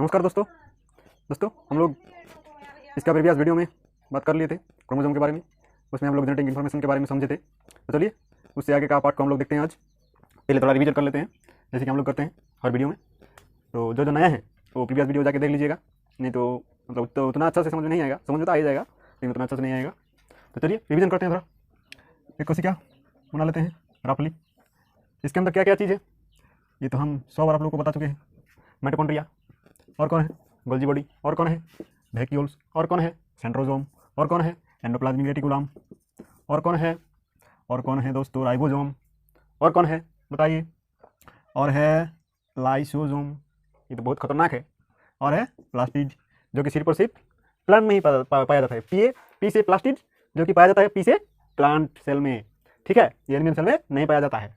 नमस्कार दोस्तों। हम लोग इसका प्रीवियस वीडियो में बात कर लिए थे क्रोमोसोम के बारे में। उसमें हम लोग जेनेटिक इन्फॉर्मेशन के बारे में समझे थे। तो चलिए उससे आगे का पार्ट को हम लोग देखते हैं। आज पहले थोड़ा रिवीजन कर लेते हैं, जैसे कि हम लोग करते हैं हर वीडियो में। तो जो नया है वो प्रीवियस वीडियो जाके देख लीजिएगा, नहीं तो मतलब तो उतना अच्छा से समझ में नहीं आएगा। समझ में तो आ ही जाएगा लेकिन उतना अच्छा से नहीं आएगा। तो चलिए रिवीजन करते हैं। थोड़ा एक कोशिका बना लेते हैं रफली। इसके अंदर क्या क्या चीज़ है ये तो हम 100 बार आप लोगों को बता चुके हैं। माइटोकॉन्ड्रिया, और कौन है गोल्जी बॉडी, और कौन है वैक्यूल्स, और कौन है सेंट्रोसोम, और कौन है एंडोप्लाज्मिक रेटिकुलम, और कौन है दोस्तों राइबोसोम, और कौन है बताइए, और है लाइसोसोम, ये तो बहुत खतरनाक है, और है प्लास्टिड जो कि सिर्फ और सिर्फ प्लांट में ही पाया जाता है। पी से प्लास्टिड जो कि पाया जाता है पी से प्लांट सेल में, ठीक है, ये एनिमल सेल में नहीं पाया जाता है।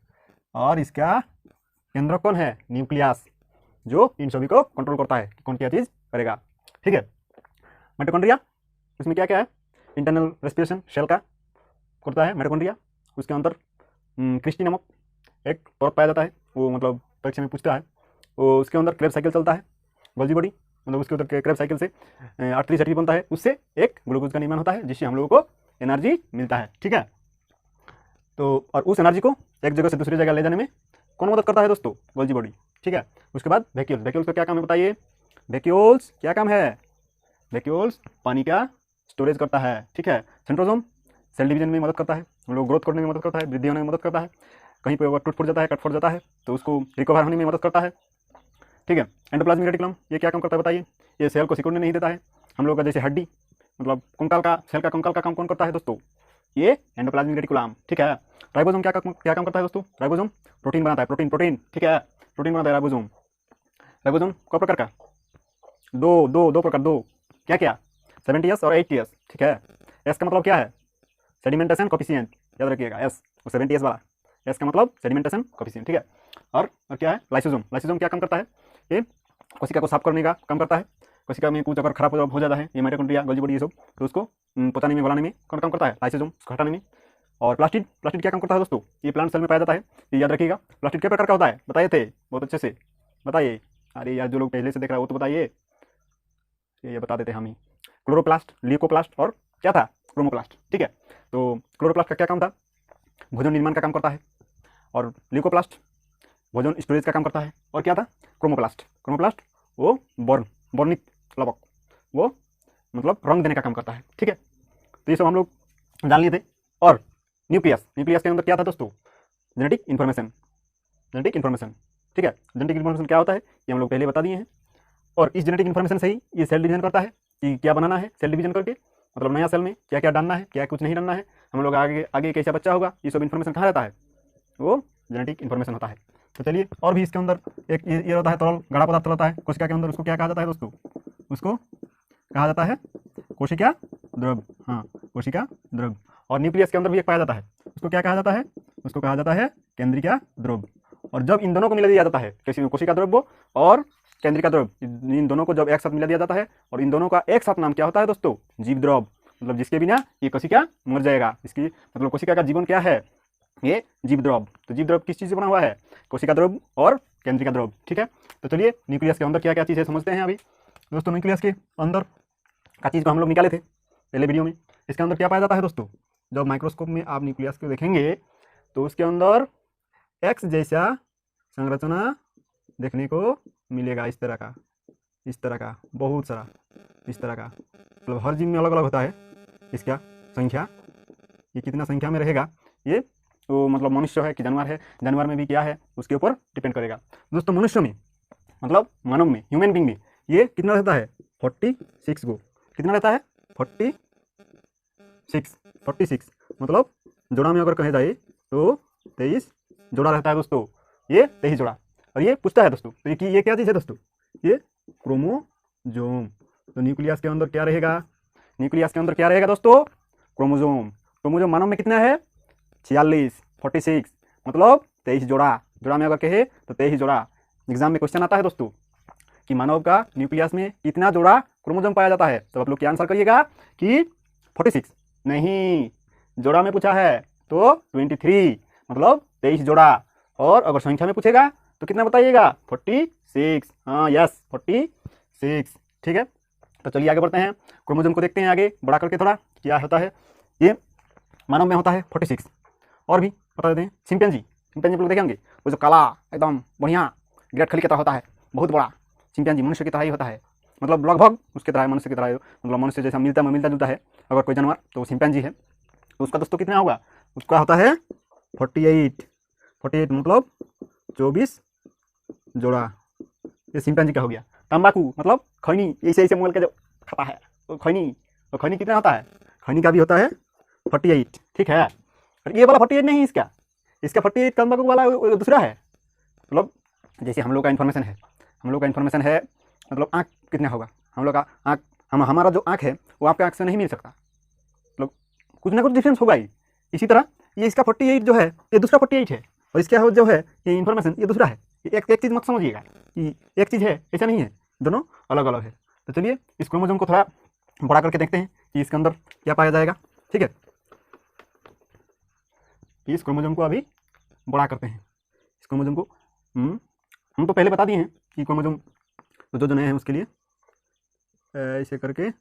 और इसका केंद्र कौन है न्यूक्लियस, जो इन सभी को कंट्रोल करता है कि कौन क्या चीज़ करेगा, ठीक है। माइटोकॉन्ड्रिया उसमें क्या क्या है, इंटरनल रेस्पिरेशन सेल का करता है माइटोकॉन्ड्रिया। उसके अंदर क्रिस्टी नामक एक परत पाया जाता है, वो मतलब परीक्षा में पूछता है। वो उसके अंदर क्रेब साइकिल चलता है, गोल्जी बॉडी मतलब उसके अंदर क्रेब साइकिल से आर्टरी बनता है, उससे एक ग्लूकोज का निर्माण होता है जिससे हम लोगों को एनर्जी मिलता है, ठीक है। तो और उस एनर्जी को एक जगह से दूसरी जगह ले जाने में कौन मदद करता है दोस्तों, गोल्जी बॉडी, ठीक है। उसके बाद वैक्यूल्स का क्या काम है बताइए। वैक्यूल्स क्या काम है, वैक्यूल्स पानी का स्टोरेज करता है, ठीक है। सेंट्रोसोम सेल डिवीजन में मदद करता है, हम लोग ग्रोथ करने में मदद करता है, वृद्धि होने में मदद करता है। कहीं पर टूट फूट जाता है, कट फूट जाता है तो उसको रिकवर होने में मदद करता है, ठीक है। एंडोप्लाज्मिक रेटिकुलम ये क्या काम करता है बताइए। ये सेल को सिकुड़ने नहीं देता है। हम लोग का जैसे हड्डी मतलब कंकाल का सेल का कंकाल का काम कौन करता है दोस्तों, ये एंडोप्लाज्मिक रेटिकुलम, ठीक है। राइबोसोम क्या काम करता है दोस्तों, राइबोसोम प्रोटीन बनाता है, प्रोटीन, ठीक है, प्रोटीन बनाता है राइबोसोम। राइबोसोम कई प्रकार का, दो प्रकार, दो क्या क्या 70S और 80S, ठीक है। एस का मतलब क्या है सेडिमेंटेशन कोफिशिएंट, याद रखिएगा एस, वो 70S वाला एस का मतलब सेडिमेंटेशन कोफिशिएंट, ठीक है। और क्या है लाइसोसोम क्या काम करता है, ये कोशिका को साफ करने का काम करता है। कोशिका में कुछ अगर खराब हो जाता है, ये माइटोकॉन्ड्रिया गोल्जी बॉडी ये सब, तो उसको पचाने में गलाने में कौन काम करता है, लाइसोसोम, उसको हटाने में। और प्लास्टिड क्या काम करता है दोस्तों, ये प्लांट सेल में पाया जाता है, ये याद रखिएगा। प्लास्टिड कितने प्रकार का होता है बताए थे बहुत अच्छे से, बताइए। अरे यार जो लोग पहले से देख रहा है वो तो बताइए, ये बता देते हम ही। क्लोरोप्लास्ट, ल्यूकोप्लास्ट और क्या था क्रोमोप्लास्ट, ठीक है। तो क्लोरोप्लास्ट का क्या काम था, भोजन निर्माण का काम करता है। और ल्यूकोप्लास्ट भोजन स्टोरेज का काम करता है। और क्या था क्रोमोप्लास्ट वो वर्णित लवक, वो मतलब रंग देने का काम करता है, ठीक है। तो ये सब हम लोग जान लिए थे। और न्यूक्लियस के अंदर क्या था दोस्तों, जेनेटिक इन्फॉर्मेशन, ठीक है। जेनेटिक इन्फॉर्मेशन क्या होता है ये हम लोग पहले बता दिए हैं। और इस जेनेटिक इन्फॉर्मेशन से ही ये सेल डिवीजन करता है कि क्या बनाना है, सेल डिवीजन करके मतलब नया सेल में क्या क्या डालना है, क्या कुछ नहीं डालना है, हम लोग आगे कैसा बच्चा होगा, ये सब इन्फॉर्मेशन कहाँ रहता है, वो जेनेटिक इन्फॉर्मेशन होता है। तो चलिए और भी इसके अंदर एक ये रहता है तरल गाढ़ा पदार्थ रहता है कोशिका के अंदर, उसको क्या कहा जाता है दोस्तों, उसको कहा जाता है कोशिका द्रव, हाँ कोशिका द्रव। और न्यूक्लियस के अंदर भी एक पाया जाता है, उसको क्या कहा जाता है, उसको कहा जाता है केंद्रिका द्रव। और जब इन दोनों को मिला दिया जाता है, किसी कोशिका द्रव और केंद्रिका द्रव, इन दोनों को जब एक साथ मिला दिया जाता है और इन दोनों का एक साथ नाम क्या होता है दोस्तों, जीव द्रव। मतलब जिसके बिना ये कोशिका मर जाएगा, इसकी मतलब कोशिका का जीवन क्या है, ये जीव द्रव। तो जीव द्रव किस चीज़ से बना हुआ है, कोशिका द्रव और केंद्रिका द्रव, ठीक है। तो चलिए न्यूक्लियस के अंदर क्या क्या चीज़ है समझते हैं अभी दोस्तों। न्यूक्लियस के अंदर का चीज़ को हम लोग निकाले थे पहले वीडियो में। इसके अंदर क्या पाया जाता है दोस्तों, जब माइक्रोस्कोप में आप न्यूक्लियस को देखेंगे तो उसके अंदर एक्स जैसा संरचना देखने को मिलेगा, इस तरह का बहुत सारा, इस तरह का। मतलब हर जीव में अलग अलग होता है इसका संख्या, ये कितना संख्या में रहेगा ये तो मतलब मनुष्य है कि जानवर है, जानवर में भी क्या है उसके ऊपर डिपेंड करेगा दोस्तों। मनुष्य में मतलब मानव में, ह्यूमन बींग में ये कितना रहता है 46 गो, कितना रहता है 46 मतलब जोड़ा में अगर कहे जाए तो 23 जोड़ा रहता है दोस्तों, ये 23 जोड़ा। और ये पूछता है दोस्तों तो ये क्या चीज़ है दोस्तों, ये क्रोमोजोम। तो न्यूक्लियस के अंदर क्या रहेगा, दोस्तों क्रोमोजोम। क्रोमोजोम मानव में कितना है 46 मतलब 23 जोड़ा में अगर कहे तो 23 जोड़ा। एग्जाम में क्वेश्चन आता है दोस्तों कि मानव का न्यूक्लियस में कितना जोड़ा क्रोमोजोम पाया जाता है, तो आप लोग क्या आंसर करिएगा कि 46 नहीं, जोड़ा में पूछा है तो 23 मतलब 23 जोड़ा। और अगर संख्या में पूछेगा तो कितना बताइएगा 46, हाँ यस 46 46। ठीक है, तो चलिए आगे बढ़ते हैं, क्रोमोसोम को देखते हैं आगे बढ़ा करके थोड़ा क्या होता है। ये मानव में होता है 46। और भी बता देते हैं, चिंपैंजी चिंपैंजी लोग देखेंगे, वो जो काला एकदम बढ़िया विराट कोहली की तरह होता है, बहुत बड़ा चिंपैंजी मनुष्य की तरह ही होता है, मतलब लगभग उसकी तरह है, मनुष्य की तरह है, मतलब मनुष्य जैसा मिलता जुलता है अगर कोई जानवर तो वो चिंपैंजी है। तो उसका दोस्तों कितना होगा, उसका होता है 48 मतलब 24 जोड़ा। ये चिंपैंजी का हो गया। तंबाकू मतलब खैनी, ऐसे ऐसे मोल के जो खाता है वो खैनी, तो खैनी कितना होता है, खैनी का भी होता है 48। ठीक है, और ये वाला 48 नहीं, इसका 48 तंबाकू वाला वो दूसरा है। मतलब जैसे हम लोग का इन्फॉर्मेशन है, मतलब आँख कितना होगा, हम लोग का आँख, हमारा जो आँख है वो आपके आँख से नहीं मिल सकता, मतलब कुछ ना कुछ डिफरेंस होगा ही। इसी तरह ये इसका 48 जो है ये दूसरा 48 है, और इसका जो है ये इन्फॉर्मेशन ये दूसरा है। एक चीज़ मत समझिएगा कि एक चीज़ है, ऐसा नहीं है, दोनों अलग अलग है। तो चलिए इस क्रोमोसोम को थोड़ा बड़ा करके देखते हैं कि इसके अंदर क्या पाया जाएगा। ठीक है, इस क्रोमोसोम को अभी बड़ा करते हैं। इस क्रोमोसोम को हम तो पहले बता दिए हैं कि क्रोमोसोम जो नए हैं उसके लिए ऐसे करके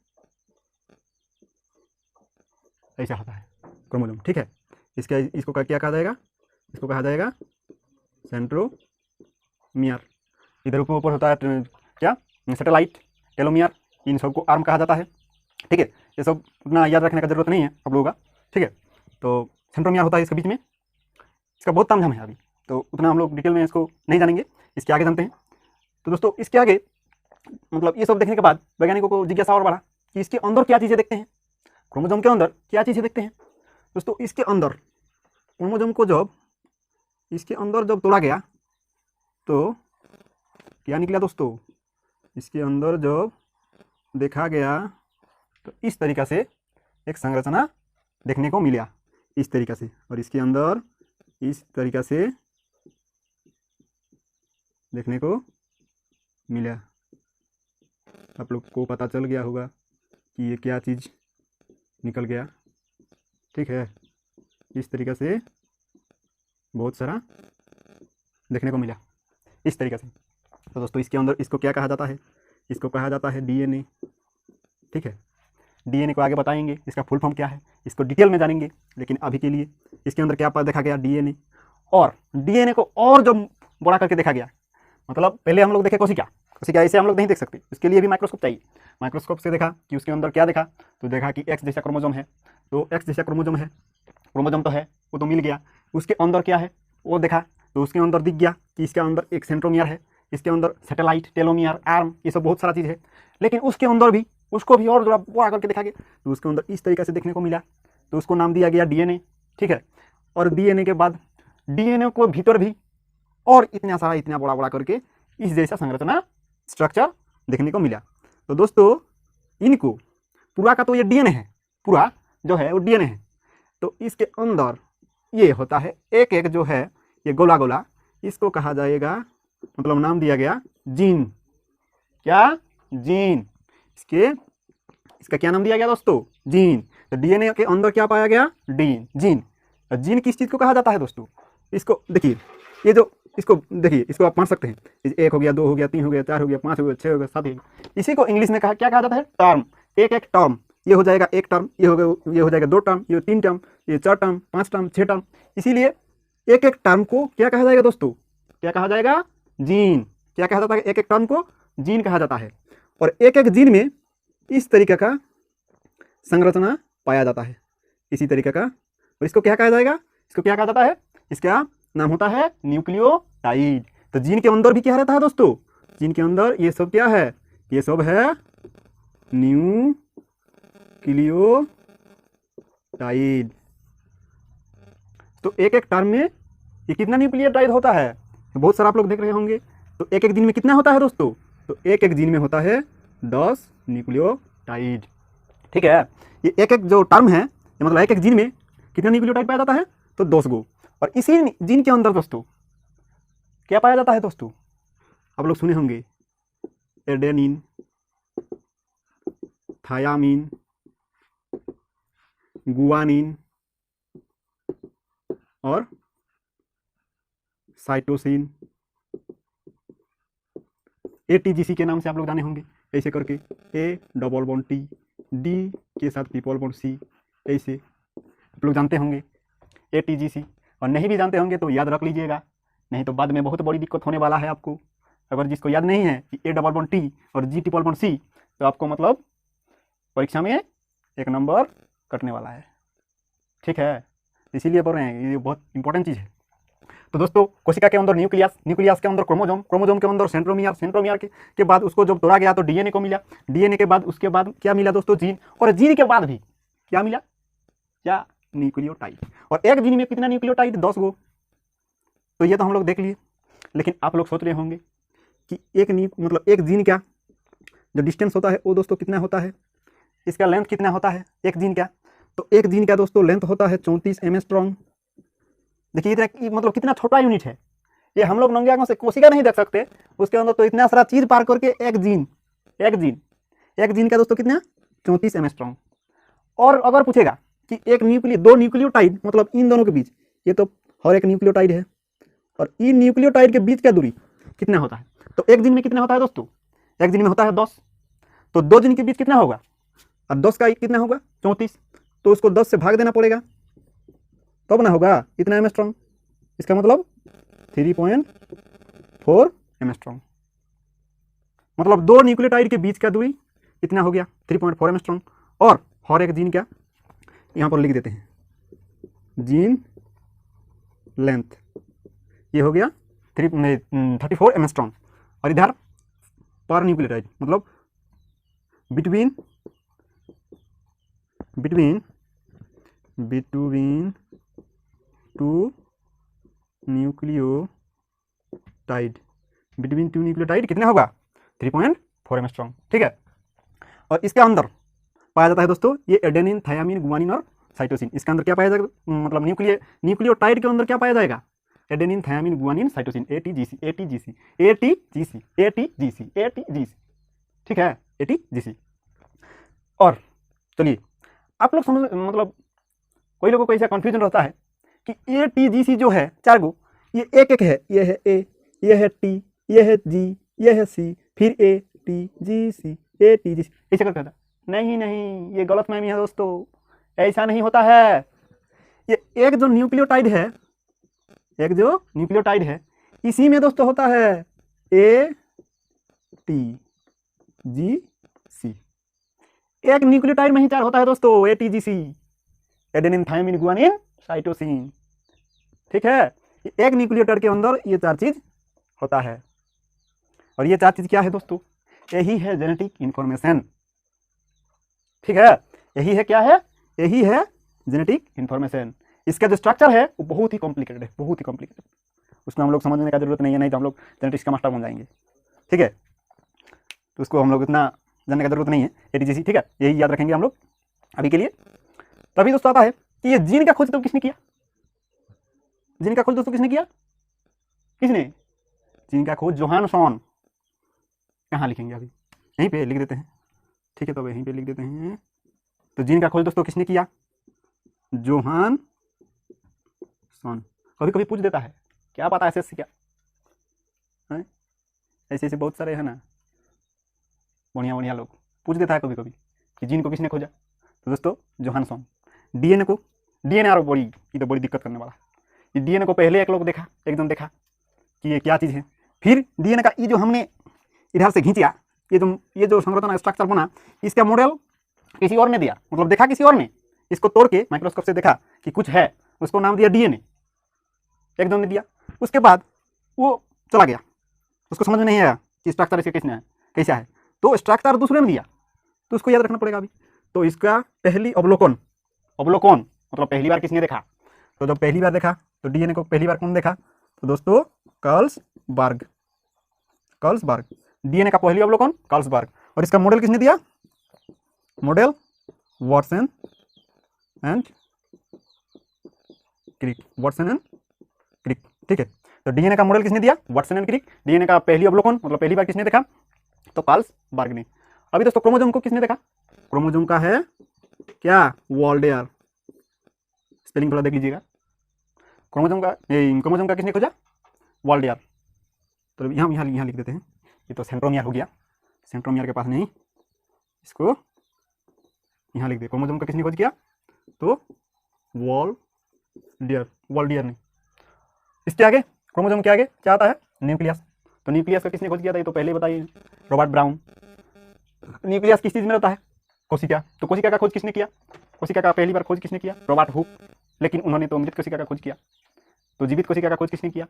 ऐसा होता है क्रोमोसोम। ठीक है, इसको क्या कहा जाएगा, इसको कहा जाएगा सेंट्रोमियर। इधर ऊपर होता है क्या, सैटेलाइट, टेलोमियर, इन सबको आर्म कहा जाता है। ठीक है, ये सब उतना याद रखने का जरूरत नहीं है सब लोगों का। ठीक है, तो सेंट्रोमियर होता है इसके बीच में, इसका बहुत तामझाम है अभी, तो उतना हम लोग डिटेल में इसको नहीं जानेंगे, इसके आगे जानते हैं। तो दोस्तों इसके आगे मतलब ये सब देखने के बाद वैज्ञानिकों को जिज्ञासा और बढ़ा कि इसके अंदर क्या चीज़ें देखते हैं, क्रोमोसोम के अंदर क्या चीज़ें देखते हैं। दोस्तों इसके अंदर क्रोमोसोम को जब इसके अंदर जब तोड़ा गया तो क्या निकला दोस्तों, इसके अंदर जब देखा गया तो इस तरीक़ा से एक संरचना देखने को मिला, इस तरीक़ा से, और इसके अंदर इस तरीक़ा से देखने को मिला। आप लोग को पता चल गया होगा कि ये क्या चीज़ निकल गया। ठीक है, इस तरीक़ा से बहुत सारा देखने को मिला इस तरीक़े से। तो दोस्तों इसके अंदर इसको क्या कहा जाता है, इसको कहा जाता है डीएनए। ठीक है, डीएनए को आगे बताएंगे इसका फुल फॉर्म क्या है, इसको डिटेल में जानेंगे, लेकिन अभी के लिए इसके अंदर क्या देखा गया, डीएनए। और डीएनए को और जो बड़ा करके देखा गया, मतलब पहले हम लोग देखे कोशिका ऐसे हम लोग नहीं देख सकते, उसके लिए भी माइक्रोस्कोप चाहिए। माइक्रोस्कोप से देखा कि उसके अंदर क्या देखा, तो देखा कि एक्स जैसा क्रोमोसोम है, तो एक्स जैसा क्रोमोसोम तो है, वो तो मिल गया। उसके अंदर क्या है वो देखा, तो उसके अंदर दिख गया कि इसके अंदर एक सेंट्रोमियर है, इसके अंदर सैटेलाइट, टेलोमियर, आर्म, ये सब बहुत सारा चीज़ है। लेकिन उसके अंदर भी उसको भी और बड़ा करके देखा गया, तो उसके अंदर इस तरीके से देखने को मिला, तो उसको नाम दिया गया डीएनए। ठीक है, और डीएनए के बाद डीएनए को भीतर भी और इतना बड़ा करके इस जैसा संरचना, स्ट्रक्चर देखने को मिला। तो दोस्तों इनको पूरा का तो ये डीएनए है, पूरा जो है वो डीएनए है। तो इसके अंदर ये होता है एक एक जो है ये गोला गोला, इसको कहा जाएगा, मतलब नाम दिया गया जीन। क्या, जीन। इसका क्या नाम दिया गया दोस्तों, जीन। तो डीएनए के अंदर क्या पाया गया, जीन। जीन किस चीज़ को कहा जाता है दोस्तों, इसको देखिए, ये जो इसको देखिए, इसको आप पढ़ सकते हैं, 1 हो गया, 2 हो गया, 3 हो गया, 4 हो गया, 5 हो गया, 6 हो गया, 7 हो गया। इसी को इंग्लिश में क्या कहा जाता है, टर्म। एक टर्म, ये हो जाएगा एक टर्म, ये हो जाएगा 2 टर्म, ये 3 टर्म, ये 4 टर्म, 5 टर्म, 6 टर्म। इसीलिए एक टर्म को क्या कहा जाएगा दोस्तों, क्या कहा जाएगा, जीन। क्या कहा जाता है, एक टर्म को जीन कहा जाता है। और एक जीन में इस तरीके का संरचना पाया जाता है, इसी तरीके का। और इसको क्या कहा जाएगा, इसको क्या कहा जाता है, इसका नाम होता है न्यूक्लियोटाइड। तो जीन के अंदर भी क्या रहता है दोस्तों, जीन के अंदर ये सब क्या है, ये सब है न्यूक्लियोटाइड। तो एक टर्म में ये कितना न्यूक्लियोटाइड होता है, बहुत सारा आप लोग देख रहे होंगे। तो एक जीन में कितना होता है दोस्तों, तो एक जीन में होता है 10 न्यूक्लियोटाइड। ठीक है, ये एक जो टर्म है, मतलब एक जीन में कितना न्यूक्लियोटाइड पाया जाता है, तो 10 गो। और इसी जीन के अंदर दोस्तों क्या पाया जाता है दोस्तों, आप लोग सुने होंगे एडेनिन, थायामीन, गुआनिन और साइटोसिन। ATGC के नाम से आप लोग जाने होंगे, ऐसे करके A double bond T, D के साथ ट्रिपल बॉन्ड C, ऐसे आप लोग जानते होंगे ATGC। और नहीं भी जानते होंगे तो याद रख लीजिएगा, नहीं तो बाद में बहुत बड़ी दिक्कत होने वाला है आपको। अगर जिसको याद नहीं है कि A डबल बॉन्ड T और G ट्रिपल बॉन्ड C, तो आपको मतलब परीक्षा में 1 नंबर कटने वाला है, ठीक है। इसीलिए बोल रहे हैं, ये बहुत इंपॉर्टेंट चीज़ है। तो दोस्तों, कोशिका के अंदर न्यूक्लियस, न्यूक्लियस के अंदर क्रोमोजोम, क्रोमोजोम के अंदर सेंट्रोमियर, सेंट्रोमियर के बाद उसको जब तोड़ा गया तो DNA को मिला, DNA के बाद उसके बाद क्या मिला दोस्तों, जीन, और जीन के बाद भी क्या मिला, क्या, न्यूक्लियोटाइड। और एक जीन में कितना न्यूक्लियोटाइड, 10 गो। तो ये तो हम लोग देख लिए, लेकिन आप लोग सोच रहे होंगे कि एक जीन का जो डिस्टेंस होता है वो दोस्तों कितना होता है, इसका लेंथ कितना होता है एक जीन का। तो एक जीन का दोस्तों लेंथ होता है 34 एंगस्ट्रॉम। देखिए इतना मतलब कितना छोटा यूनिट है ये, हम लोग नंगे आंखों से कोशिका नहीं देख सकते, उसके अंदर तो इतना सारा चीज पार करके एक जीन का दोस्तों कितना, 34 एंगस्ट्रॉम। और अगर पूछेगा कि दो न्यूक्लियोटाइड मतलब इन दोनों के बीच, ये तो हर एक न्यूक्लियोटाइड है, और इन न्यूक्लियोटाइड के बीच का दूरी कितना होता है, तो एक जीन में कितना होता है दोस्तों, एक जीन में होता है 10। तो 2 जीन के बीच कितना होगा, और 10 का कितना होगा, 34। तो उसको 10 से भाग देना पड़ेगा, तब ना होगा इतना एंगस्ट्रॉम। इसका मतलब 3.4 एंगस्ट्रॉम। मतलब 2 न्यूक्लियोटाइड के बीच का दूरी कितना हो गया, 3.4 एंगस्ट्रॉम। और हर एक जीन का यहाँ पर लिख देते हैं, जीन लेंथ ये हो गया 34 एंगस्ट्रॉम। और इधर पर न्यूक्लियोटाइड मतलब बिटवीन टू न्यूक्लियोटाइड कितना होगा, 3.4 एंगस्ट्रॉम, ठीक है। और इसके अंदर पाया जाता है दोस्तों ये एडेनिन, थायामीन, गुआनिन और साइटोसिन। इसके अंदर क्या पाया जाएगा, मतलब न्यूक्लियोटाइड के अंदर क्या पाया जाएगा, adenine, thymine, guanine, cytosine, ATGC, ठीक है, ATGC। और चलिए आप लोग समझ, मतलब कोई लोगों को ऐसा कंफ्यूजन रहता है कि ATGC जो है 4 गो, ये एक है, ये है A, ये है T, ये है G, ये है C, फिर ATGC, ऐसे करके होता। नहीं, ये गलत फहमी है दोस्तों, ऐसा नहीं होता है। ये एक जो न्यूक्लियोटाइड है, इसी में दोस्तों होता है ATGC। एक न्यूक्लियोटाइड में ही 4 होता है दोस्तों, ATGC, adenine, thymine, guanine, cytosine, ठीक है। एक न्यूक्लियोटाइड के अंदर ये 4 चीज होता है। और ये 4 चीज क्या है दोस्तों, यही है जेनेटिक इंफॉर्मेशन, ठीक है। यही है, क्या है, यही है जेनेटिक इंफॉर्मेशन। इसका जो स्ट्रक्चर है वो बहुत ही कॉम्प्लिकेटेड है, बहुत ही कॉम्प्लिकेटेड। उसमें हम लोग समझने का जरूरत नहीं है, नहीं तो हम लोग जेनेटिक्स का मास्टर बन जाएंगे, ठीक है। तो उसको हम लोग इतना जानने का जरूरत नहीं है, ATGC, ठीक है, यही याद रखेंगे हम लोग अभी के लिए। तभी दोस्तों आता है कि ये जीन का खोज तो किसने किया, जीन का खोज दोस्तों किसने किया, जीन का खोज जोहानसन। कहाँ लिखेंगे, अभी यहीं पे लिख देते हैं, ठीक है, तो यहीं पे लिख देते हैं। तो जीन का खोज दोस्तों किसने किया, जोहानसन। कभी कभी पूछ देता है, क्या पता SSC क्या है, ऐसे बहुत सारे है ना बढ़िया लोग, पूछ देता है कभी कभी कि जीन को किसने खोजा। तो दोस्तों जोहानसन। DNA को, DNA और ये तो बड़ी दिक्कत करने वाला। ये DNA को पहले एक जन देखा कि ये क्या चीज़ है, फिर DNA का ये जो हमने इधर से खींचा, ये जो संरचना स्ट्रक्चर बना, इसका मॉडल किसी और ने दिया, मतलब देखा किसी और ने, इसको तोड़ के माइक्रोस्कोप से देखा कि कुछ है, उसको नाम दिया DNA, एक जन ने दिया। उसके बाद वो चला गया, उसको समझ में नहीं आया कि स्ट्रक्चर इसका कैसा है, तो स्ट्रक्चर दूसरे ने दिया, तो उसको याद रखना पड़ेगा अभी। तो इसका पहली अवलोकन मतलब पहली बार किसने देखा, तो जब पहली बार देखा तो DNA को पहली बार कौन देखा, तो दोस्तों कार्लसबर्ग। DNA का पहली अवलोकन कार्लसबर्ग। और इसका मॉडल किसने दिया, मॉडल वाटसन एंड क्रिक, ठीक है। तो DNA का मॉडल किसने दिया, वाटसन एंड क्रिक। DNA का पहली अवलोकन मतलब पहली बार किसने देखा, तो कार्लसबर्ग ने। अभी दोस्तों क्रोमोसोम को किसने देखा, क्रोमोसोम का है क्या, वाल्डेयर। स्पेलिंग थोड़ा देख लीजिएगा, क्रोमोसोम का किसने खोजा, वाल्डेयर। तो यहाँ लिख देते हैं ये तो सेंट्रोमियर हो गया, सेंट्रोमियर के पास नहीं, इसको यहाँ लिख दे। क्रोमोसोम का किसने खोज किया? तो वॉल्डियर ने। इसके आगे क्रोमोसोम के आगे क्या आता है? न्यूक्लियस। तो न्यूक्लियस का किसने खोज किया था? ये तो पहले ही बताइए, रॉबर्ट ब्राउन। न्यूक्लियस किस चीज में रहता है? कोशिका। तो कोशिका का खोज किसने किया? कोशिका का पहली बार खोज किसने किया? Robert Hooke. लेकिन उन्होंने तो मृत कोशिका का खोज किया। तो जीवित कोशिका का खोज किसने किया?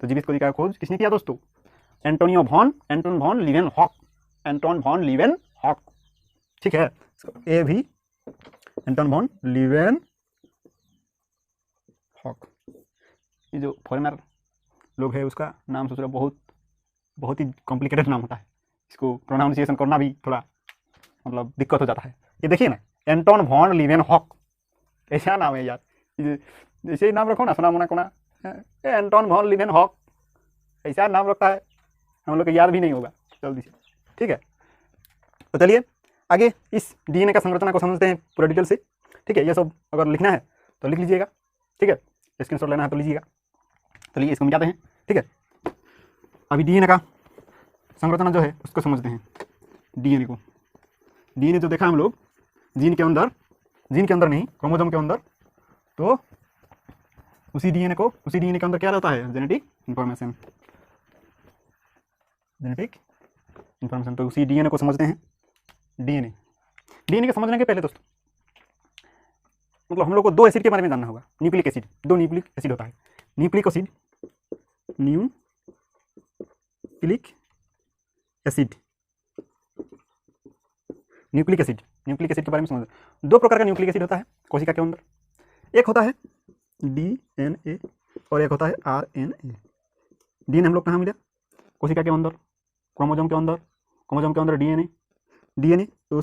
तो जीवित कोशिका का खोज किसने किया दोस्तों? Anton von Leeuwenhoek. Anton von Leeuwenhoek, ठीक है। ए भी एंटोन वॉन लीवेनहॉक। ये जो फॉरेनर लोग है उसका नाम सोच रहा, बहुत ही कॉम्प्लिकेटेड नाम होता है, इसको प्रोनाउंसिएशन करना भी थोड़ा मतलब दिक्कत हो जाता है। ये देखिए ना, एंटोन वॉन लीवेनहॉक, ऐसा नाम है यार, जैसे ही नाम रखो ना सुना मुना कोना, एंटोन वॉन लीवेनहॉक, ऐसा नाम रखता है, हम लोग को याद भी नहीं होगा जल्दी से, ठीक है। तो चलिए आगे इस डीएनए का संरचना को समझते हैं पूरा डिटेल से, ठीक है। ये सब अगर लिखना है तो लिख लीजिएगा, ठीक है। स्क्रीनशॉट लेना है तो लीजिएगा। चलिए इसको मिटाते हैं, ठीक है। अभी डीएनए का संरचना जो है उसको समझते हैं। डीएनए को, डीएनए जो देखा हम लोग जीन के अंदर नहीं, क्रोमोसोम के अंदर, तो उसी डीएनए के अंदर क्या रहता है? Genetic information. तो उसी डीएनए को समझते हैं। डीएनए के समझने के पहले दोस्तों मतलब हम लोग को 2 एसिड के बारे में जानना होगा। न्यूक्लिक एसिड, 2 न्यूक्लिक एसिड होता है। न्यूक्लिक एसिड के बारे में समझ। 2 प्रकार का न्यूक्लिक एसिड होता है कोशिका के अंदर। एक होता है डीएनए और एक होता है आरएनए। डीएनए हम लोग कहाँ मिला? कोशिका के अंदर, क्रोमोसोम के अंदर डीएनए। तो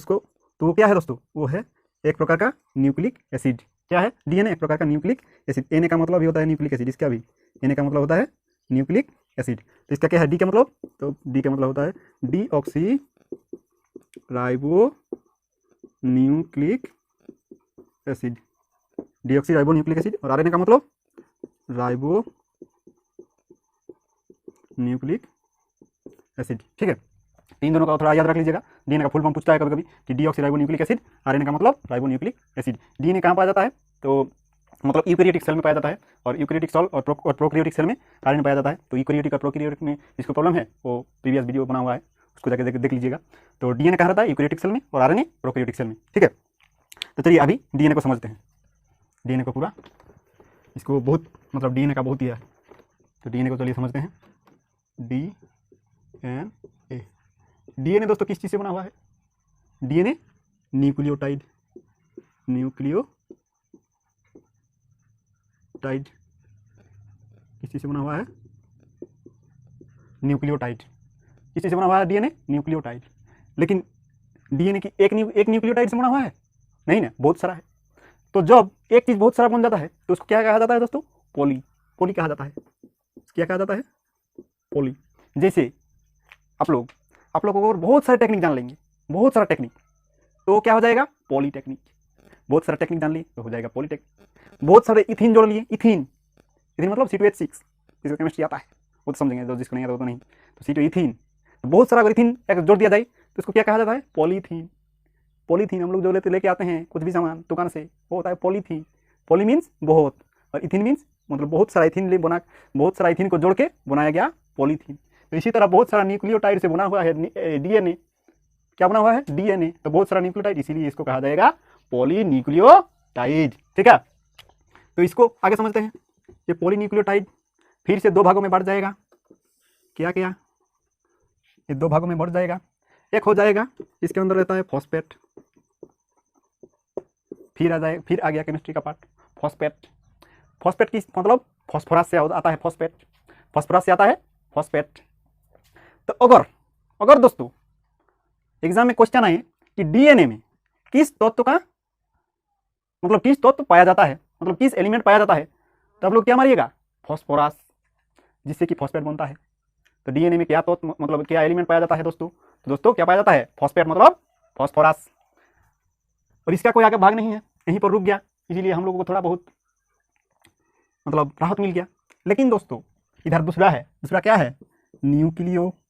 वो क्या है दोस्तों? वो है एक प्रकार का न्यूक्लिक एसिड। क्या है? डीएनए एक प्रकार का न्यूक्लिक एसिड। एनए का मतलब भी होता है न्यूक्लिक एसिड, इसका भी एनए का मतलब होता है न्यूक्लिक एसिड। तो इसका क्या है? डी का मतलब, तो डी का मतलब होता है deoxy ribo nucleic acid, deoxy ribo nucleic acid. और आरएनए का मतलब राइबो न्यूक्लिक एसिड, ठीक है। इन दोनों का थोड़ा याद रख लीजिएगा। डीएनए का फुल फॉर्म पूछता है कभी कभी कि deoxy ribo nucleic acid, RNA का मतलब राइबो न्यूक्लिक एसिड। डीएनए कहाँ पाया जाता है? तो मतलब यूकैरियोटिक सेल में पाया जाता है, और यूकैरियोटिक सेल और प्रोकैरियोटिक सेल में आरएनए पाया जाता है। तो यूकैरियोटिक और प्रोकैरियोटिक में जिसको प्रॉब्लम है वो प्रीवियस वीडियो बना हुआ है, उसको जाकर देख लीजिएगा। तो डीएनए कहाँ रहता है? यूकैरियोटिक सेल में, और आरएनए प्रोकैरियोटिक सेल में, ठीक है। तो चलिए अभी डीएनए को समझते हैं। डीएनए को पूरा, इसको बहुत मतलब डीएनए का बहुत ही है, तो डीएनए को चलिए समझते हैं। डीएनए दोस्तों किस चीज़ से बना हुआ है? डीएनए न्यूक्लियोटाइड किस चीज़ से बना हुआ है? न्यूक्लियोटाइड। किस चीज़ से बना हुआ है? DNA nucleotide. लेकिन डीएनए की एक न्यूक्लियोटाइड से बना हुआ है? नहीं ना, बहुत सारा है। तो जब एक चीज़ बहुत सारा बन जाता है तो उसको क्या कहा जाता है दोस्तों? पॉली कहा जाता है। क्या कहा जाता है? पॉली। जैसे आप लोग और बहुत सारे टेक्निक जान लेंगे, बहुत सारा टेक्निक, तो क्या हो जाएगा? पॉलीटेक्निक। बहुत सारा टेक्निक जान लिए तो हो जाएगा पॉलीटेक्निक। बहुत सारे इथिन जोड़ लिए, इथिन मतलब C2H6, जिसको केमिस्ट्री आता है वो तो समझेंगे, जो जिसको नहीं आता वो तो नहीं। तो C2 इथिन, तो बहुत सारा अगर इथिन जोड़ दिया जाए तो इसको क्या कहा जाता है? पॉलीथीन। हम लोग जो लेके आते हैं कुछ भी सामान दुकान से, वो होता है पॉलीथीन। पॉली मीन्स बहुत, और इथिन मीन्स मतलब बहुत सारा इथिन को जोड़ के बनाया गया पॉलीथीन। तो इसी तरह बहुत सारा न्यूक्लियोटाइड से बना हुआ है डीएनए। क्या बना हुआ है? डीएनए। तो बहुत सारा न्यूक्लियोटाइड, इसीलिए इसको कहा जाएगा पॉलीन्यूक्लियोटाइड, ठीक है। तो इसको आगे समझते हैं। ये पॉलीन्यूक्लियोटाइड फिर से 2 भागों में बढ़ जाएगा। क्या ये 2 भागों में बढ़ जाएगा। एक हो जाएगा, इसके अंदर रहता है फॉस्फेट। फिर आ गया केमिस्ट्री का पार्ट, फॉस्फेट की मतलब फॉस्फोरस से आता है फॉस्फेट। तो अगर दोस्तों एग्जाम में क्वेश्चन आए कि डीएनए में किस तत्व पाया जाता है, मतलब किस एलिमेंट पाया जाता है, तो आप लोग क्या मारिएगा? फॉस्फोरस, जिससे कि फॉस्फेट बनता है। तो डीएनए में क्या तत्व मतलब क्या एलिमेंट पाया जाता है दोस्तों? तो दोस्तों क्या पाया जाता है? फॉस्फेट मतलब फॉस्फोरस। और इसका कोई आगे भाग नहीं है, यहीं पर रुक गया, इसीलिए हम लोगों को थोड़ा बहुत मतलब राहत मिल गया। लेकिन दोस्तों इधर दूसरा क्या है? न्यूक्लियोटाइड।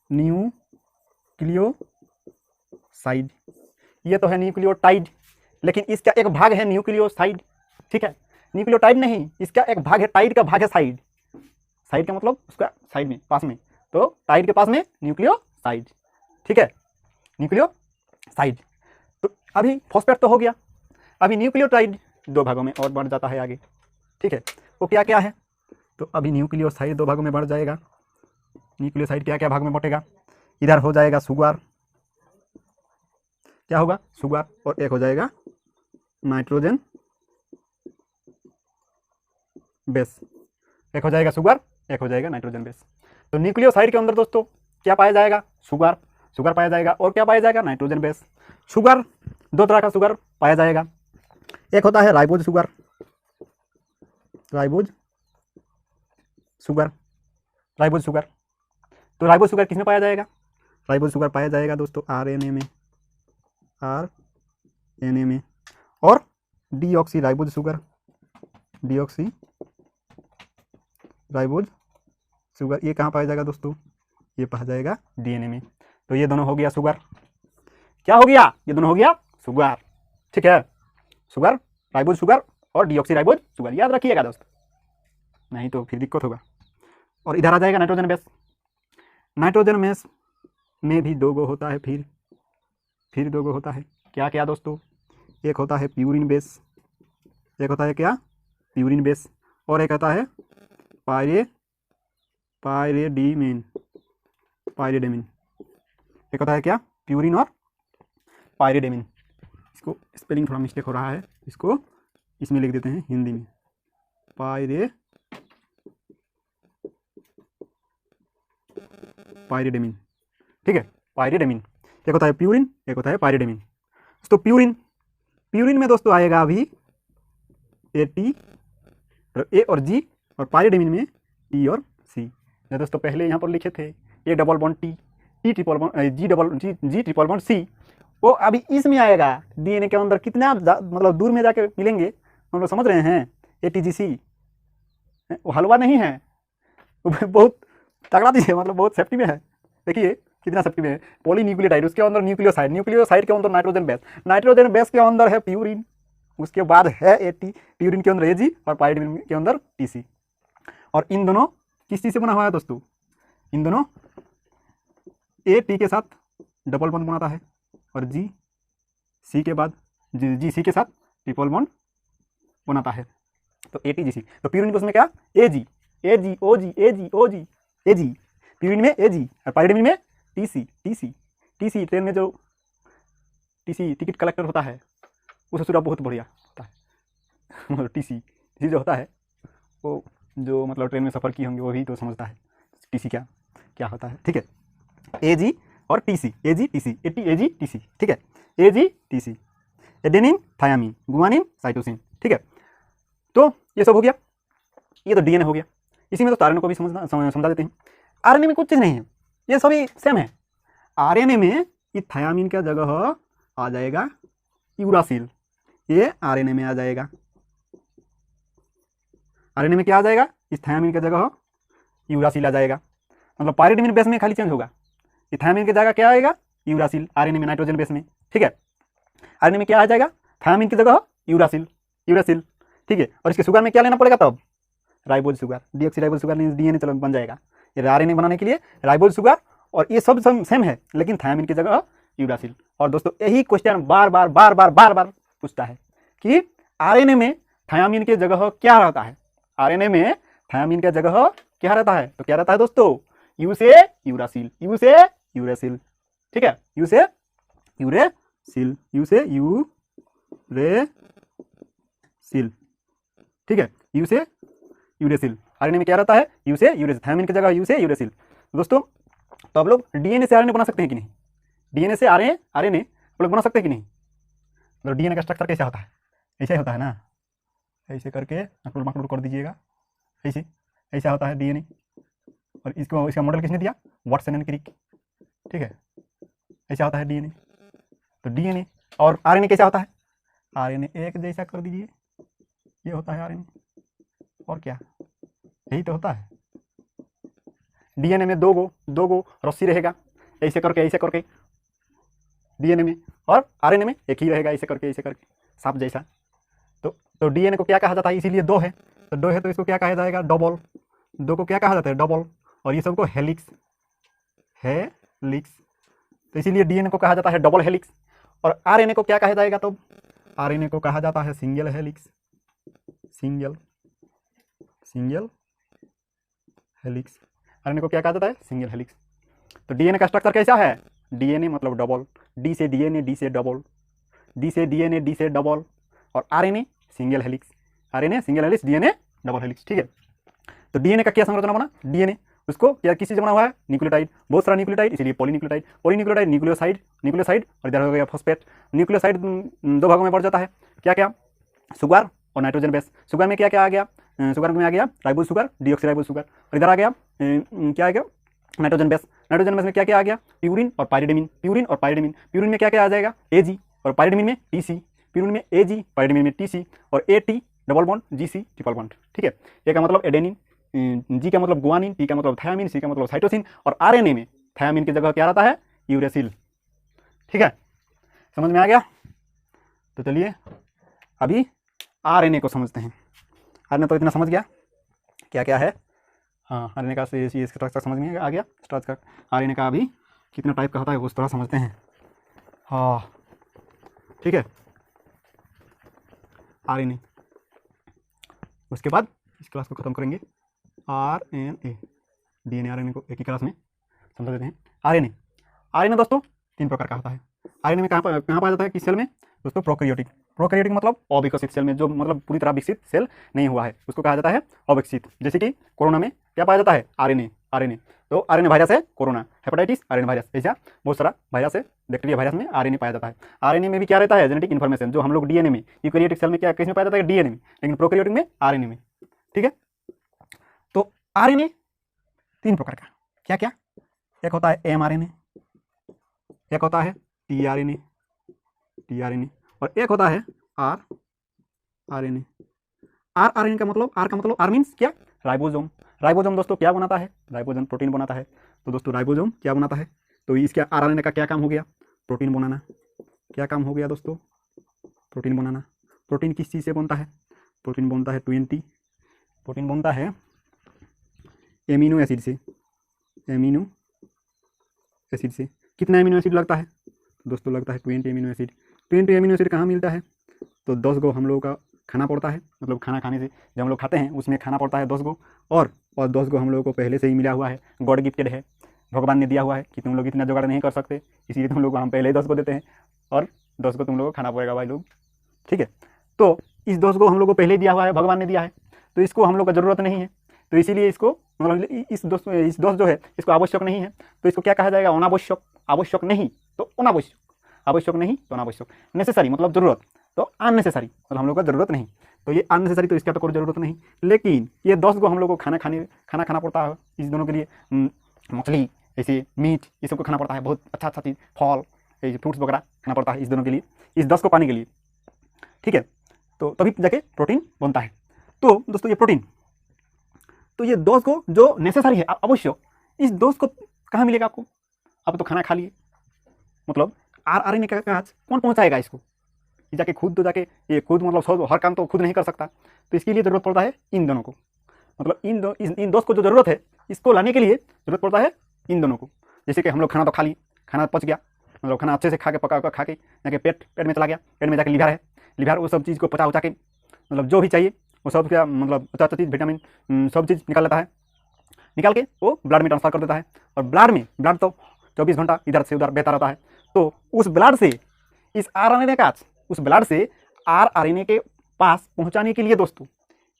न्यूक्लियोसाइड। ये तो है न्यूक्लियोटाइड, लेकिन इसका एक भाग है न्यूक्लियोसाइड, ठीक है। न्यूक्लियोटाइड नहीं, इसका एक भाग है, टाइड का भाग है साइड। साइड का मतलब उसका साइड में, पास में, तो टाइड के पास में न्यूक्लियोसाइड, ठीक है, न्यूक्लियोसाइड। तो अभी फॉस्फेट तो हो गया, अभी न्यूक्लियोटाइड 2 भागों में और बढ़ जाता है आगे, ठीक है। वो क्या क्या है, तो अभी न्यूक्लियोसाइड 2 भागों में बढ़ जाएगा। न्यूक्लियोसाइड क्या क्या भाग में बटेगा, इधर हो जाएगा सुगर, क्या होगा सुगर, और एक हो जाएगा नाइट्रोजन बेस, एक हो जाएगा शुगर, एक हो जाएगा नाइट्रोजन बेस। तो न्यूक्लियोसाइड के अंदर दोस्तों क्या पाया जाएगा, शुगर, शुगर पाया जाएगा, और क्या पाया जाएगा, नाइट्रोजन बेस। शुगर 2 तरह का शुगर पाया जाएगा, एक होता है ribose sugar, ribose sugar, ribose sugar. तो राइबोज शुगर किस में पाया जाएगा, राइबोज शुगर पाया जाएगा दोस्तों आरएनए में, आरएनए में। और deoxy ribose sugar, deoxy ribose sugar, ये कहाँ पाया जाएगा दोस्तों, ये पाया जाएगा डीएनए में। तो ये दोनों हो गया शुगर, क्या हो गया, ये दोनों हो गया शुगर, ठीक है। शुगर, राइबोज शुगर और डीऑक्सी राइबोज शुगर, याद रखिएगा दोस्तों, नहीं तो फिर दिक्कत होगा। और इधर आ जाएगा नाइट्रोजन बेस। नाइट्रोजन बेस में भी 2 गो होता है, फिर 2 गो होता है, क्या क्या दोस्तों, एक होता है प्यूरिन बेस, एक होता है क्या, प्यूरिन बेस, और एक आता है पायरेडिमिन, पायरेडिमिन, एक होता है क्या, प्यूरिन और पायरेडिमिन। इसको स्पेलिंग थोड़ा मिस्टेक हो रहा है, इसको इसमें लिख देते हैं हिंदी में, पायरेडिमिन, ठीक है, पायरेडिमिन। एक होता है प्यूरिन, एक होता है पायरेडिमिन। तो प्यूरिन में दोस्तों आएगा अभी ए और जी, और पायरेडिमिन में टी और सी। दोस्तों पहले यहाँ पर लिखे थे A double bond T, T triple bond, G triple bond C, वो अभी इसमें आएगा डीएनए के अंदर, कितना मतलब दूर में जाके मिलेंगे हम लोग समझ रहे हैं। ATGC वो हलवा नहीं है, बहुत तगड़ा चीज है, मतलब बहुत सेफ्टी में है। देखिए कितना सेफ्टी में है, पॉलीन्यूक्लियोटाइड, उसके अंदर न्यूक्लियोसाइड, न्यूक्लियोसाइड के अंदर नाइट्रोजन बेस, नाइट्रोजन बेस के अंदर है प्यूरिन, उसके बाद है AT, प्यूरिन के अंदर AG, और पायरेडिमिन के अंदर TC। और इन दोनों किस चीज से बना हुआ है दोस्तों, इन दोनों AT के साथ डबल बॉन्ड बनाता है, और GC के बाद GC के साथ ट्रिपल बॉन्ड बनाता है, तो ATGC। तो प्यूरिन को उसमें क्या, AG, OG, AG, प्यूरिन में AG, और पायरेडिमिन में TC। ट्रेन में जो TC टिकट कलेक्टर होता है वो ससुरा बहुत बढ़िया होता है, मतलब TC जो होता है वो, जो मतलब ट्रेन में सफ़र की होंगे वो भी तो समझता है TC क्या होता है, ठीक है। AG और TC, AG TC, AG TC, ठीक है, AG TC, adenine thymine, guanine cytosine, ठीक है। तो ये सब हो गया, ये तो डीएनए हो गया। इसी में तो आरएनए को भी समझा देते हैं। आरएनए में कुछ चीज़ नहीं है, ये सभी सेम है। आरएनए में ये थायामीन का जगह आ जाएगा यूरासिल, ये आरएनए में आ जाएगा, आरएनए में क्या आ जाएगा, इस थायामीन का जगह यूरासिल आ जाएगा। मतलब पायरेडिमिन बेस में खाली चेंज होगा, ये थायामीन की जगह क्या आएगा, यूरासिल, आरएनए में नाइट्रोजन बेस में, ठीक है। आरएनए में क्या आ जाएगा, थायामीन की जगह यूरासिल, ठीक है। और इसके शुगर में क्या लेना पड़ेगा तब, ribose sugar, deoxy ribose sugar DNA चलो बन जाएगा। ये आरएनए बनाने के लिए राइबोज शुगर, और ये सब सेम है, लेकिन थायामीन की जगह यूरासिल। और दोस्तों यही क्वेश्चन बार बार पूछता है कि आरएनए में थायामीन की जगह क्या रहता है, आरएनए में थायामीन की जगह क्या रहता है, तो क्या रहता है दोस्तों, यू से यूरासिल, ठीक है, यू से यूरेसिल, ठीक है, यू से यूरेसिल। आरएनए में क्या रहता है, यू से यूरेसिल, थायमिन की जगह यू से यूरेसिल। दोस्तों तो आप लोग डीएनए से आरएनए बना सकते हैं कि नहीं, डीएनए से आरएनए आप लोग बना सकते हैं कि नहीं। मतलब डीएनए का स्ट्रक्चर कैसा होता है, ऐसा ही होता है ना, ऐसे करके मकड़ूर कर दीजिएगा, ऐसा होता है डीएनए। और इसका मॉडल किसने दिया, वाटसन एंड क्रिक, ठीक है, ऐसा होता है डीएनए। तो डीएनए और आरएनए कैसा होता है, आरएनए एक जैसा कर दीजिए, ये होता है आरएनए, और क्या, यही तो होता है। डीएनए में दो गो रस्सी रहेगा ऐसे करके डीएनए में, और आरएनए में एक ही रहेगा ऐसे करके सांप जैसा। तो डीएनए को क्या कहा जाता है, इसीलिए दो है तो इसको क्या कहा जाएगा, डबल। दो को क्या कहा जाता है, डबल, और ये सबको हेलिक्स। तो इसीलिए डीएनए को कहा जाता है डबल हेलिक्स। और आरएनए को क्या कहा जाएगा, तो आरएनए को कहा जाता है सिंगल हेलिक्स। आरएनए को क्या कहा जाता है, सिंगल हेलिक्स। तो डीएनए का स्ट्रक्चर कैसा है, डीएनए मतलब डबल, डी से डीएनए डी से डबल, और RNA single helix, DNA double helix. ठीक है, तो डीएनए का क्या संरचना बना, डीएनए उसको क्या किस चीज बना हुआ है, न्यूक्लियोटाइड, बहुत सारा न्यूक्लियोटाइड, इसलिए पॉलीन्यूक्लियोटाइड, न्यूक्लियोसाइड, और इधर हो गया फॉस्फेट। न्यूक्लियोसाइड दो भागों में बढ़ जाता है, क्या क्या, शुगर और नाइट्रोजन बेस। शुगर में क्या क्या आ गया, शुगर में आ गया राइबोज शुगर, डीऑक्सीराइबोज शुगर, और इधर आ गया क्या आ गया, नाइट्रोजन बेस में क्या क्या आ गया, प्यूरिन और पाइरिडामिन। प्यूरिन में क्या क्या आ जाएगा, एजी, और पाइरिडामिन में टीसी, पाइरिडामिन में टीसी, और eighty double bond, GC triple bond. ठीक है, ए का मतलब एडेनिन, जी का मतलब गुआनिन, टी का मतलब थायामिन, सी का मतलब साइटोसिन, और आरएनए में थायामिन की जगह क्या रहता है, यूरेसिल। ठीक है, समझ में आ गया। तो चलिए अभी आरएनए को समझते हैं। आरएनए तो इतना समझ गया क्या क्या है, हाँ आरएनए का स्ट्रक्चर समझ में आ गया। स्ट्रक्चर आरएनए का अभी कितना टाइप का होता है उस तरह समझते हैं। हाँ ठीक है, आरएनए, उसके बाद इस क्लास को खत्म करेंगे। आरएनए, डीएनए आरएनए को एक ही क्लास में समझ लेते हैं। आरएनए दोस्तों 3 प्रकार का होता है। आरएनए में कहाँ पाया जाता है, किस सेल में दोस्तों, प्रोकैरियोटिक मतलब अविकसित सेल में, जो मतलब पूरी तरह विकसित सेल नहीं हुआ है उसको कहा जाता है अविकसित। जैसे कि कोरोना में क्या पाया जाता है, आरएनए। तो आरएनए वायरस है कोरोना, हेपेटाइटिस आरएनए वायरस, ऐसा बहुत सारा वायरस है, बैक्टीरिया वायरस में आरएनए पाया जाता है। आरएनए में भी क्या रहता है, जेनेटिक इन्फॉर्मेशन, जो हम लोग डीएनए में, यूकैरियोटिक सेल में क्या किस में पाया जाता है, डीएनए में, लेकिन प्रोकैरियोटिक में आरएनए में। ठीक है, तो आरएनए 3 प्रकार का, क्या क्या, एक होता है एमआरएनए, एक होता है टीआरएनए, और एक होता है आरएनए। आरएनए का मतलब, आर का मतलब, आर मीन्स क्या, राइबोसोम। राइबोसोम दोस्तों क्या बनाता है, राइबोसोम प्रोटीन बनाता है। तो दोस्तों राइबोसोम क्या बनाता है, तो इसके आरएनए का क्या काम हो गया, प्रोटीन बनाना। क्या काम हो गया दोस्तों, प्रोटीन बनाना। प्रोटीन किस चीज़ से बनता है, प्रोटीन बनता है 20, प्रोटीन बनता है एमिनो एसिड से। कितना एमिनो एसिड लगता है दोस्तों, लगता है 20 एमिनो एसिड। 20 एमिनो एसिड कहाँ मिलता है, तो 10 गो हम लोगों का खाना पड़ता है, मतलब खाना खाने से जब हम लोग खाते हैं उसमें खाना पड़ता है 10 गो, और 10 गो हम लोगों को पहले से ही मिला हुआ है, गॉड गिफ्टेड है, भगवान ने दिया हुआ है कि तुम लोग इतना जुगाड़ नहीं कर सकते, इसीलिए तुम लोग को हम पहले ही 10 गो देते हैं, और 10 गो तुम लोग को खाना पड़ेगा भाई लोग। ठीक है, तो इस 10 गो हम लोग को पहले ही दिया हुआ है, भगवान ने दिया है, तो इसको हम लोग का ज़रूरत नहीं है, तो इसीलिए इसको मतलब इस दोस्त जो है इसको आवश्यक नहीं है, तो इसको क्या कहा जाएगा, अनावश्यक। आवश्यक नहीं तो अनावश्यक, आवश्यक नहीं तो अनावश्यक। नेसेसरी मतलब जरूरत, तो अननेसेसरी मतलब हम लोग का जरूरत नहीं, तो ये अननेसेसरी, तो इसका तो कोई जरूरत नहीं। लेकिन ये 10 गो हम लोग को खाना खाना पड़ता है, इस दोनों के लिए मछली, ऐसे मीट, ये सब को खाना पड़ता है, बहुत अच्छा चीज़, फल, ऐसे फ्रूट्स वगैरह खाना पड़ता है इस दोनों के लिए, इस 10 को पाने के लिए। ठीक है, तो तभी जाके प्रोटीन बनता है। तो दोस्तों ये प्रोटीन, तो ये 10 को जो नेसेसरी है आवश्यक, इस 10 को कहाँ मिलेगा आपको, आप तो खाना खा लिए, मतलब आरएनए का काज कौन पहुंचाएगा इसको, ये जाके खुद, तो जाके ये खुद मतलब सब हर काम तो खुद नहीं कर सकता, तो इसके लिए ज़रूरत पड़ता है इन दोनों को, मतलब इन 10 को जो ज़रूरत है इसको लाने के लिए ज़रूरत पड़ता है इन दोनों को। जैसे कि हम लोग खाना तो खा लिए, खाना पच गया, मतलब खाना अच्छे से खा के पका खा के जाके पेट में चला गया, पेट में जाके लिवर है, लिवर वो सब चीज़ को पचा उचा के, मतलब जो भी चाहिए वो सब क्या, मतलब अच्छा चीज़, विटामिन सब चीज़ निकाल लेता है, निकाल के वो ब्लड में ट्रांसफर कर देता है, और ब्लड तो 24 घंटा इधर से उधर बहता रहता है, तो उस ब्लड से इस आरएनए का, उस ब्लड से आरएनए के पास पहुंचाने के लिए दोस्तों,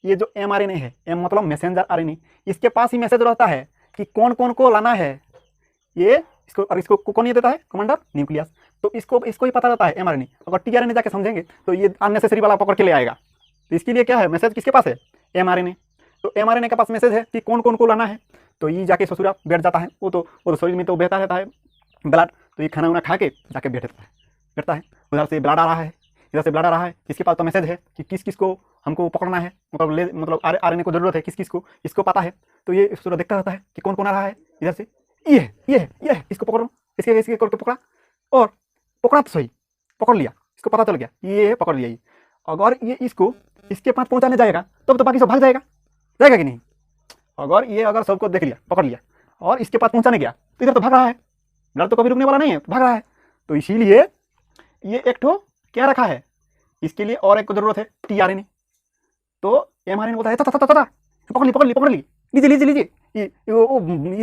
ये जो एमआरएनए है, एम मतलब मैसेंजर आरएनए, इसके पास ही मैसेज रहता है कि कौन कौन को लाना है, ये इसको, और इसको कौन ये देता है, कमांडर न्यूक्लियस, तो इसको ही पता रहता है एमआरएनए। अगर टीआरएनए जाके समझेंगे तो ये अननेसेसरी वाला पकड़ के ले आएगा, तो इसके लिए क्या है, मैसेज किसके पास है, एमआरएनए। तो एमआरएनए के पास मैसेज है कि कौन कौन को लाना है, तो ये जाके ससुरा बैठ जाता है, वो तो शरीर में तो बहता रहता है ब्लड, तो ये खाना वाना खा के जाके बैठता है, उधर से ब्लड आ रहा है, इधर से ब्लड आ रहा है, इसके पास तो मैसेज है कि किस किस को हमको पकड़ना है, मतलब आरएनए को जरूरत है किस किस को, इसको पता है। तो ये सूरत देखता रहता है कि कौन कौन आ रहा है इधर से, ये है, इसको पकड़ो, इसके इसके करके पकड़ा, और पकड़ा तो सही, पकड़ लिया, इसको पता चल गया ये है, पकड़ लिया ये। अगर ये इसको इसके पास पहुंचाने जाएगा तब तो बाकी सब भाग जाएगा, जाएगा कि नहीं। अगर सबको देख लिया, पकड़ लिया और इसके पास पहुंचाने गया तो इधर तो भाग रहा है, ब्लड तो कभी रुकने वाला नहीं है, भाग रहा है। तो इसीलिए ये एक ठो क्या रखा है, इसके लिए और एक को जरूरत है टीआरएनए। तो एमआरएनए बोलता है पकड़ ली, लीजिए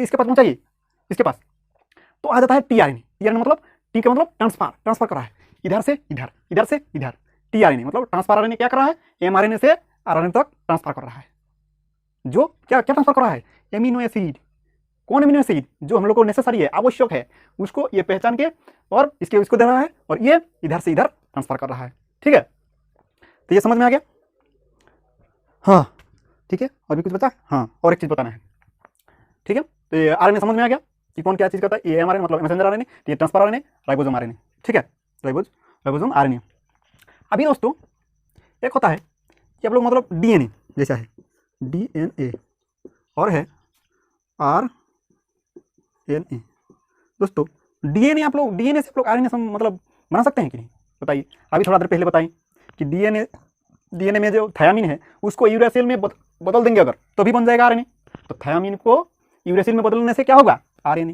इसके पास पहुंचाइए, इसके पास। तो आ जाता है टीआरएनए। टीआरएनए मतलब टी का मतलब ट्रांसफर कर रहा है, इधर से इधर। टीआरएनए मतलब ट्रांसफर आरएनए क्या कर रहा है, एमआरएनए से आरएनए तक ट्रांसफर कर रहा है। जो क्या ट्रांसफर कर रहा है, एमिनो एसिड। कौन एमिनो एसिड, जो हम लोग को नेसेसरी है, आवश्यक है, उसको ये पहचान के और इसको दे रहा है, और ये इधर से इधर ट्रांसफर कर रहा है। ठीक है, तो ये समझ में आ गया। हाँ ठीक है, और भी कुछ बता, हाँ और एक चीज बताना है। ठीक है, तो ये आरएनए समझ में आ गया कि कौन क्या चीज करता है। ये एमआरएनए मतलब मैसेंजर आरएनए, ये ट्रांसफर आरएनए, राइबोसोम आरएनए। ठीक है, राइबोसोम आरएनए। अभी दोस्तों एक होता है कि आप लोग मतलब डीएनए जैसा है, डीएनए, और है आरएनए। दोस्तों डीएनए आप लोग, डीएनए से आप लोग आरएनए मतलब बना सकते हैं कि नहीं, बताइए। अभी थोड़ा देर पहले बताएं कि डीएनए में जो थायामीन है उसको यूरेसिल में बदल देंगे अगर, तो भी बन जाएगा आरएनए। तो थायामीन को यूरेसिल में बदलने से क्या होगा, आरएनए।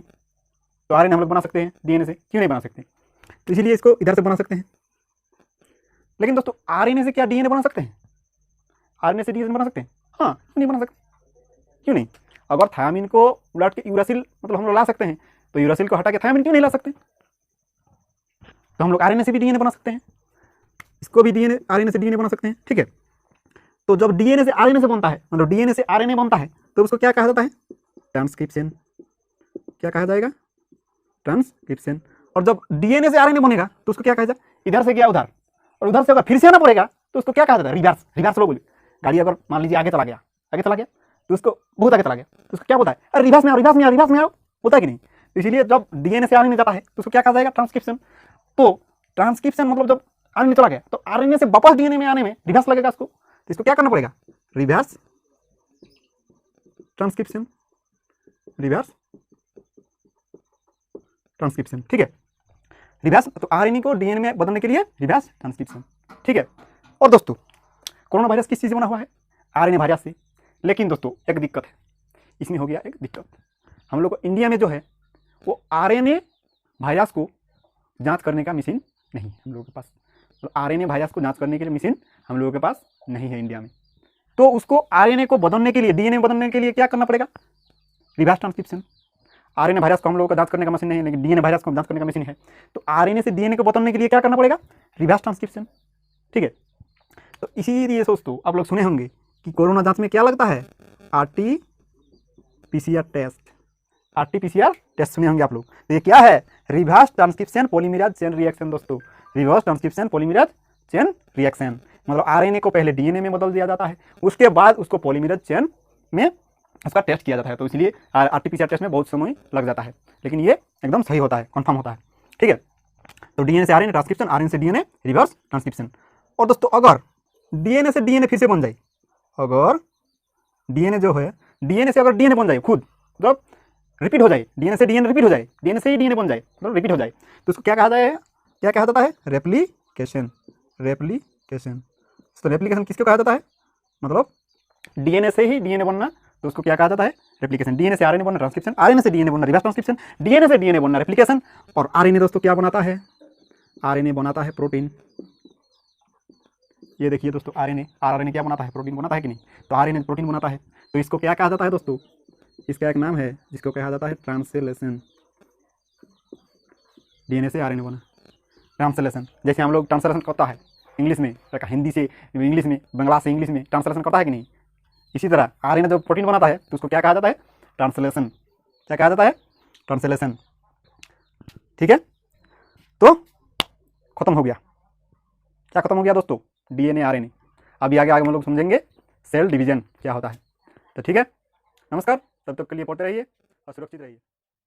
तो आरएनए हम लोग बना सकते हैं डीएनए से, क्यों नहीं बना सकते। तो इसीलिए इसको इधर से बना सकते हैं। लेकिन दोस्तों आरएनए से क्या डीएनए बना सकते हैं, आरएनए से डीएनए बना सकते हैं, हाँ क्यों नहीं बना सकते, क्यों नहीं। अगर थायामीन को ब्लड के यूरेसिल मतलब हम लोग ला सकते हैं, तो यूरेसिल को हटा के थायामीन क्यों नहीं ला सकते। तो हम लोग आरएनए से भी डीएनए बना सकते हैं, इसको भी डीएनए आरएनए से डीएनए बना सकते हैं। ठीक है, तो जब डीएनए से आरएनए से बनता है, मतलब डीएनए से आरएनए बनता है, तो उसको क्या कहा जाता है, ट्रांसक्रिप्शन। क्या कहा जाएगा, ट्रांसक्रिप्शन। और जब डीएनए से आरएनए बनेगा तो उसको क्या कहा जाएगा, इधर से गया उधर, और उधर से अगर फिर से आना पड़ेगा तो उसको क्या कहा जाता है, रिवर्स। लोग बोले गाड़ी अगर मान लीजिए आगे चला गया तो उसको बहुत आगे चला गया तो उसको क्या बोलता है, अरे रिवर्स में आओ, होता है कि नहीं। तो इसीलिए जब डीएनए से आरएनए जाता है तो उसको क्या कहा जाएगा, ट्रांसक्रिप्शन। तो ट्रांसक्रिप्शन मतलब जब आरएनए चला गया तो आरएनए से वापस डीएनए में आने में रिवर्स लगेगा उसको, तो इसको क्या करना पड़ेगा, रिवर्स ट्रांसक्रिप्शन, रिवर्स ट्रांसक्रिप्शन। ठीक है, रिवर्स, तो आरएनए को डीएनए में बदलने के लिए रिवर्स ट्रांसक्रिप्शन। ठीक है, और दोस्तों कोरोना वायरस किस चीज़ से बना हुआ है, आरएनए वायरस से। लेकिन दोस्तों एक दिक्कत है, इसमें हो गया एक दिक्कत, हम लोग को इंडिया में जो है वो आरएनए वायरस को जांच करने का मशीन नहीं है हम लोगों के पास। तो आरएनए वायरस को जांच करने के लिए मशीन हम लोगों के पास नहीं है इंडिया में। तो उसको आरएनए को बदलने के लिए, डीएनए बदलने के लिए क्या करना पड़ेगा, रिवर्स ट्रांसक्रिप्शन। आरएनए वायरस को हम लोगों का जांच करने का मशीन नहीं है, लेकिन डीएनए वायरस को जांच करने का मशीन है। तो आरएनए से डीएनए को बदलने के लिए क्या करना पड़ेगा, रिवर्स ट्रांसक्रिप्शन। ठीक है, तो इसीलिए दोस्तों आप लोग सुने होंगे कि कोरोना जांच में क्या लगता है, आरटीपीसीआर टेस्ट सुने होंगे आप लोग। तो ये क्या है, reverse transcription polymerase chain reaction. दोस्तों reverse transcription polymerase chain reaction मतलब आरएनए को पहले डीएनए में बदल दिया जाता है, उसके बाद उसको पॉलीमरेज चेन में उसका टेस्ट किया जाता है। तो इसलिए आरटीपीसीआर टेस्ट में बहुत समय लग जाता है, लेकिन ये एकदम सही होता है, कंफर्म होता है। ठीक है, तो डीएनए से आरएनए ट्रांसक्रिप्शन, आरएनए से डीएनए रिवर्स ट्रांसक्रिप्शन। और दोस्तों अगर डीएनए से डीएनए फिर से बन जाए, अगर डीएनए जो है, डीएनए से अगर डीएनए बन जाए खुद, मतलब रिपीट हो जाए, डीएनए से डीएनए रिपीट हो जाए, डीएनए से ही डीएनए बन जाए, मतलब रिपीट हो जाए, तो उसको क्या कहा जाता है, रेप्लिकेशन। तो रेप्लिकेशन किसको कहा जाता है, मतलब डीएनए से ही डीएनए बनना, तो उसको क्या कहा जाता है, रेप्लिकेशन। डीएनए से आरएनए बनना ट्रांसक्रिप्शन, आरएनए से डीएनए बनना रिवर्स ट्रांसक्रिप्शन, डीएनए से डीएनए बनना रेप्लिकेशन। और आरएनए दोस्तों क्या बनाता है, आरएनए बनाता है प्रोटीन। ये देखिए दोस्तों आरएनए क्या बनाता है, प्रोटीन बनाता है कि नहीं। तो आरएनए प्रोटीन बनाता है, तो इसको क्या कहा जाता है दोस्तों, इसका एक नाम है जिसको कहा जाता है ट्रांसलेशन। डीएनए से आरएनए बना, ट्रांसलेशन। जैसे हम लोग ट्रांसलेशन करता है इंग्लिश में, हिंदी से इंग्लिश में, बंगला से इंग्लिश में ट्रांसलेशन करता है कि नहीं, इसी तरह आरएनए जब प्रोटीन बनाता है तो उसको क्या कहा जाता है, ट्रांसलेशन। क्या कहा जाता है, ट्रांसलेशन। ठीक है, तो खत्म हो गया। क्या खत्म हो गया दोस्तों, डीएनए आरएनए। अभी आगे हम लोग समझेंगे सेल डिवीजन क्या होता है। तो ठीक है, नमस्कार, तब तक के लिए पढ़ते रहिए और सुरक्षित रहिए।